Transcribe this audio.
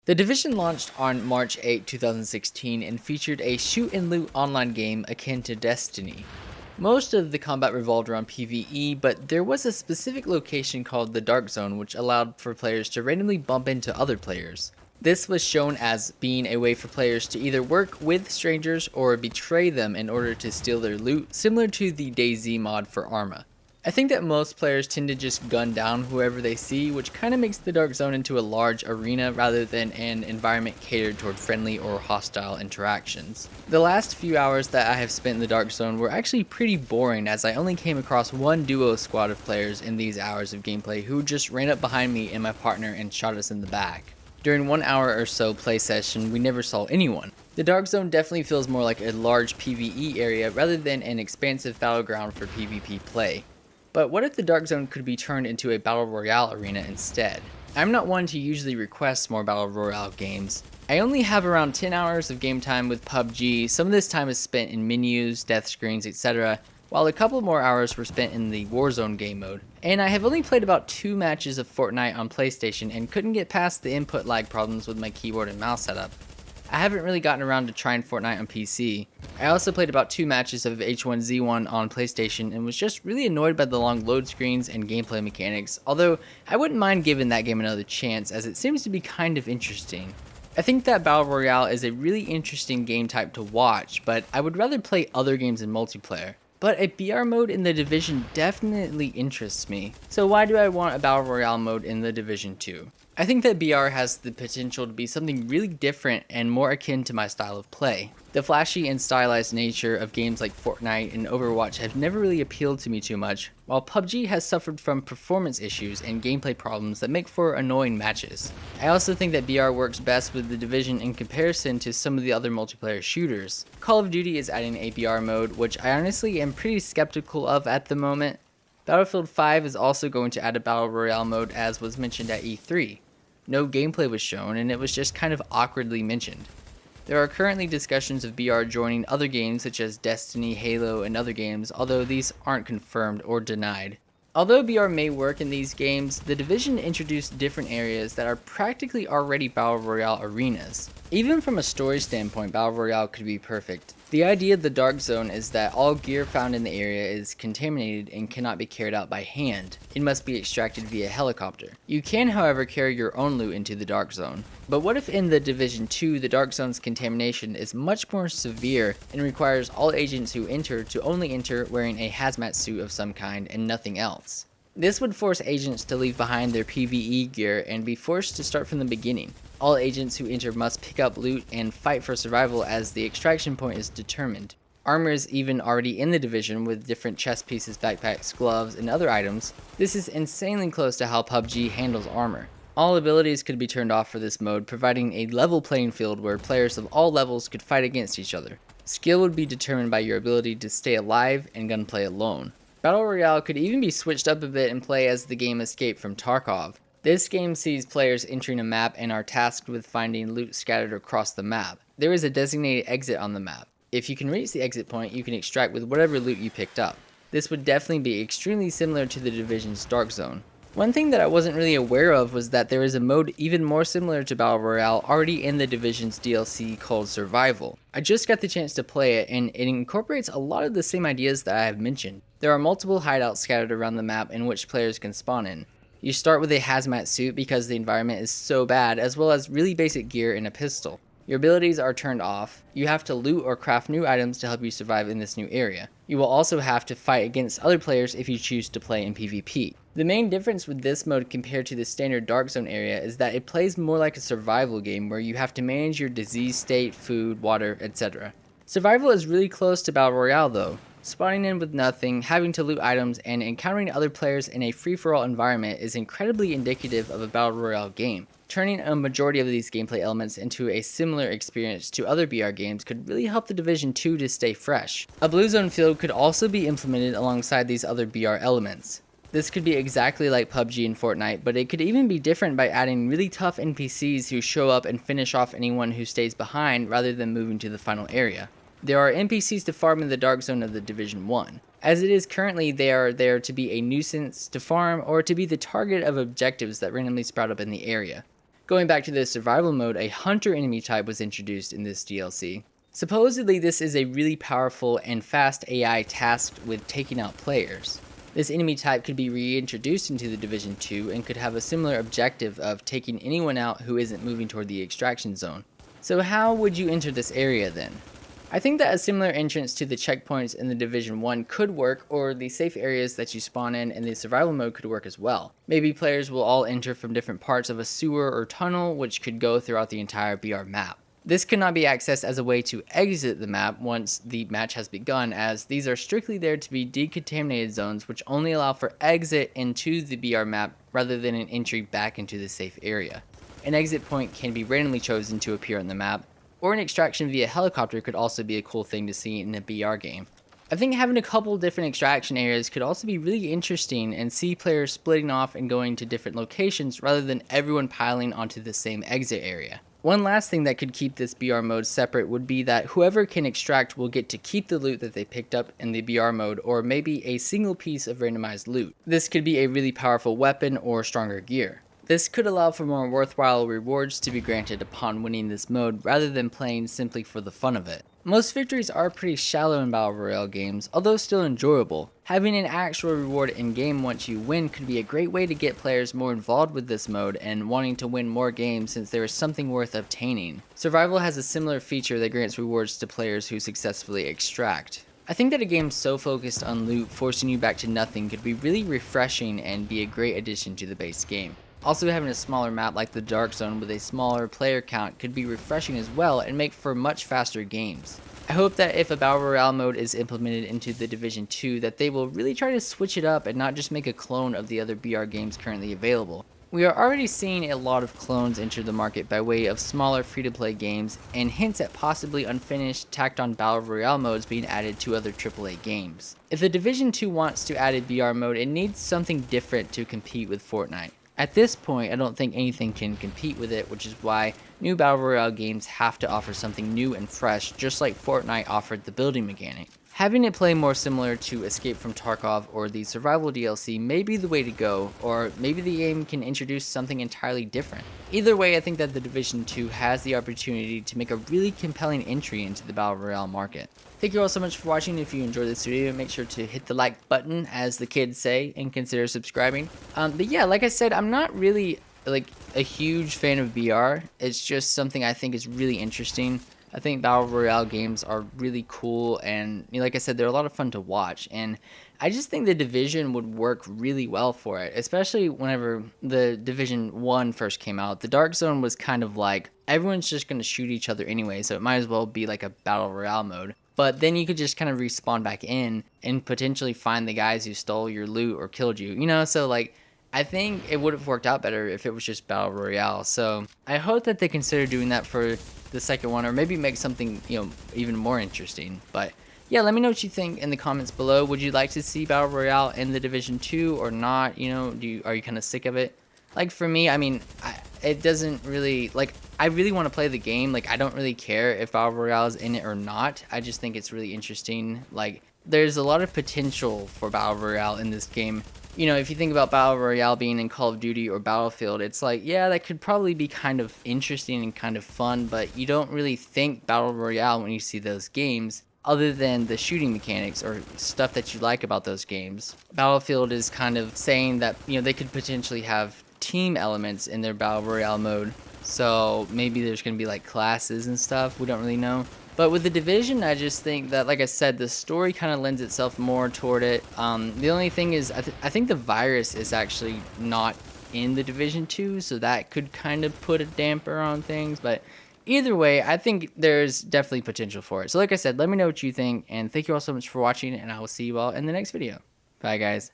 The Division launched on March 8, 2016 and featured a shoot and loot online game akin to Destiny. Most of the combat revolved around PvE, but there was a specific location called the Dark Zone which allowed for players to randomly bump into other players. This was shown as being a way for players to either work with strangers or betray them in order to steal their loot, similar to the DayZ mod for Arma. I think that most players tend to just gun down whoever they see, which kind of makes the Dark Zone into a large arena rather than an environment catered toward friendly or hostile interactions. The last few hours that I have spent in the Dark Zone were actually pretty boring, as I only came across one duo squad of players in these hours of gameplay who just ran up behind me and my partner and shot us in the back. During 1 hour or so play session, we never saw anyone. The Dark Zone definitely feels more like a large PvE area rather than an expansive battleground for PvP play. But what if the Dark Zone could be turned into a Battle Royale arena instead? I'm not one to usually request more Battle Royale games. I only have around 10 hours of game time with PUBG. Some of this time is spent in menus, death screens, etc., while a couple more hours were spent in the Warzone game mode. And I have only played about 2 matches of Fortnite on PlayStation and couldn't get past the input lag problems with my keyboard and mouse setup. I haven't really gotten around to trying Fortnite on PC. I also played about 2 matches of H1Z1 on PlayStation and was just really annoyed by the long load screens and gameplay mechanics, although I wouldn't mind giving that game another chance as it seems to be kind of interesting. I think that Battle Royale is a really interesting game type to watch, but I would rather play other games in multiplayer. But a BR mode in The Division definitely interests me. So why do I want a Battle Royale mode in The Division 2? I think that BR has the potential to be something really different and more akin to my style of play. The flashy and stylized nature of games like Fortnite and Overwatch have never really appealed to me too much, while PUBG has suffered from performance issues and gameplay problems that make for annoying matches. I also think that BR works best with The Division in comparison to some of the other multiplayer shooters. Call of Duty is adding a BR mode, which I honestly am pretty skeptical of at the moment. Battlefield 5 is also going to add a Battle Royale mode, as was mentioned at E3. No gameplay was shown, and it was just kind of awkwardly mentioned. There are currently discussions of BR joining other games such as Destiny, Halo, and other games, although these aren't confirmed or denied. Although BR may work in these games, The Division introduced different areas that are practically already Battle Royale arenas. Even from a story standpoint, Battle Royale could be perfect. The idea of the Dark Zone is that all gear found in the area is contaminated and cannot be carried out by hand. It must be extracted via helicopter. You can, however, carry your own loot into the Dark Zone. But what if in the Division 2, the Dark Zone's contamination is much more severe and requires all agents who enter to only enter wearing a hazmat suit of some kind and nothing else? This would force agents to leave behind their PvE gear and be forced to start from the beginning. All agents who enter must pick up loot and fight for survival as the extraction point is determined. Armor is even already in the Division with different chest pieces, backpacks, gloves, and other items. This is insanely close to how PUBG handles armor. All abilities could be turned off for this mode, providing a level playing field where players of all levels could fight against each other. Skill would be determined by your ability to stay alive and gunplay alone. Battle Royale could even be switched up a bit and play as the game Escape from Tarkov. This game sees players entering a map and are tasked with finding loot scattered across the map. There is a designated exit on the map. If you can reach the exit point, you can extract with whatever loot you picked up. This would definitely be extremely similar to the Division's Dark Zone. One thing that I wasn't really aware of was that there is a mode even more similar to Battle Royale already in the Division's DLC called Survival. I just got the chance to play it, and it incorporates a lot of the same ideas that I have mentioned. There are multiple hideouts scattered around the map in which players can spawn in. You start with a hazmat suit because the environment is so bad, as well as really basic gear and a pistol. Your abilities are turned off. You have to loot or craft new items to help you survive in this new area. You will also have to fight against other players if you choose to play in PvP. The main difference with this mode compared to the standard Dark Zone area is that it plays more like a survival game where you have to manage your disease state, food, water, etc. Survival is really close to Battle Royale though. Spawning in with nothing, having to loot items, and encountering other players in a free-for-all environment is incredibly indicative of a Battle Royale game. Turning a majority of these gameplay elements into a similar experience to other BR games could really help the Division 2 to stay fresh. A Blue Zone field could also be implemented alongside these other BR elements. This could be exactly like PUBG and Fortnite, but it could even be different by adding really tough NPCs who show up and finish off anyone who stays behind rather than moving to the final area. There are NPCs to farm in the Dark Zone of the Division 1. As it is currently, they are there to be a nuisance to farm or to be the target of objectives that randomly sprout up in the area. Going back to the survival mode, a hunter enemy type was introduced in this DLC. Supposedly, this is a really powerful and fast AI tasked with taking out players. This enemy type could be reintroduced into the Division 2 and could have a similar objective of taking anyone out who isn't moving toward the extraction zone. So how would you enter this area then? I think that a similar entrance to the checkpoints in the Division 1 could work, or the safe areas that you spawn in the survival mode could work as well. Maybe players will all enter from different parts of a sewer or tunnel, which could go throughout the entire BR map. This could not be accessed as a way to exit the map once the match has begun, as these are strictly there to be decontaminated zones which only allow for exit into the BR map rather than an entry back into the safe area. An exit point can be randomly chosen to appear on the map, or an extraction via helicopter could also be a cool thing to see in a BR game. I think having a couple different extraction areas could also be really interesting and see players splitting off and going to different locations rather than everyone piling onto the same exit area. One last thing that could keep this BR mode separate would be that whoever can extract will get to keep the loot that they picked up in the BR mode, or maybe a single piece of randomized loot. This could be a really powerful weapon or stronger gear. This could allow for more worthwhile rewards to be granted upon winning this mode rather than playing simply for the fun of it. Most victories are pretty shallow in Battle Royale games, although still enjoyable. Having an actual reward in game once you win could be a great way to get players more involved with this mode and wanting to win more games since there is something worth obtaining. Survival has a similar feature that grants rewards to players who successfully extract. I think that a game so focused on loot forcing you back to nothing could be really refreshing and be a great addition to the base game. Also, having a smaller map like the Dark Zone with a smaller player count could be refreshing as well and make for much faster games. I hope that if a Battle Royale mode is implemented into the Division 2 that they will really try to switch it up and not just make a clone of the other BR games currently available. We are already seeing a lot of clones enter the market by way of smaller free-to-play games and hints at possibly unfinished tacked-on Battle Royale modes being added to other AAA games. If the Division 2 wants to add a BR mode, it needs something different to compete with Fortnite. At this point, I don't think anything can compete with it, which is why new Battle Royale games have to offer something new and fresh, just like Fortnite offered the building mechanic. Having it play more similar to Escape from Tarkov or the Survival DLC may be the way to go, or maybe the game can introduce something entirely different. Either way, I think that the Division 2 has the opportunity to make a really compelling entry into the Battle Royale market. Thank you all so much for watching. If you enjoyed this video, make sure to hit the like button, as the kids say, and consider subscribing. But yeah, like I said, I'm not really like a huge fan of BR. It's just something I think is really interesting. I think Battle Royale games are really cool, and like I said, they're a lot of fun to watch, and I just think the Division would work really well for it, especially whenever the Division 1 first came out. The Dark Zone was kind of like, everyone's just going to shoot each other anyway, so it might as well be like a Battle Royale mode. But then you could just kind of respawn back in and potentially find the guys who stole your loot or killed you, so like, I think it would have worked out better if it was just Battle Royale. So I hope that they consider doing that for the second one, or maybe make something, even more interesting. But yeah, let me know what you think in the comments below. Would you like to see Battle Royale in the Division 2 or not? Are you kind of sick of it? Like for me, I mean, it doesn't really, like, I really want to play the game. Like, I don't really care if Battle Royale is in it or not. I just think it's really interesting. Like, there's a lot of potential for Battle Royale in this game. If you think about Battle Royale being in Call of Duty or Battlefield, it's like, yeah, that could probably be kind of interesting and kind of fun, but you don't really think Battle Royale when you see those games, other than the shooting mechanics or stuff that you like about those games. Battlefield is kind of saying that, they could potentially have team elements in their Battle Royale mode, so maybe there's going to be like classes and stuff, we don't really know. But with the Division, I just think that, like I said, the story kind of lends itself more toward it. The only thing is, I think the virus is actually not in the Division 2, so that could kind of put a damper on things. But either way, I think there's definitely potential for it. So like I said, let me know what you think, and thank you all so much for watching, and I will see you all in the next video. Bye, guys.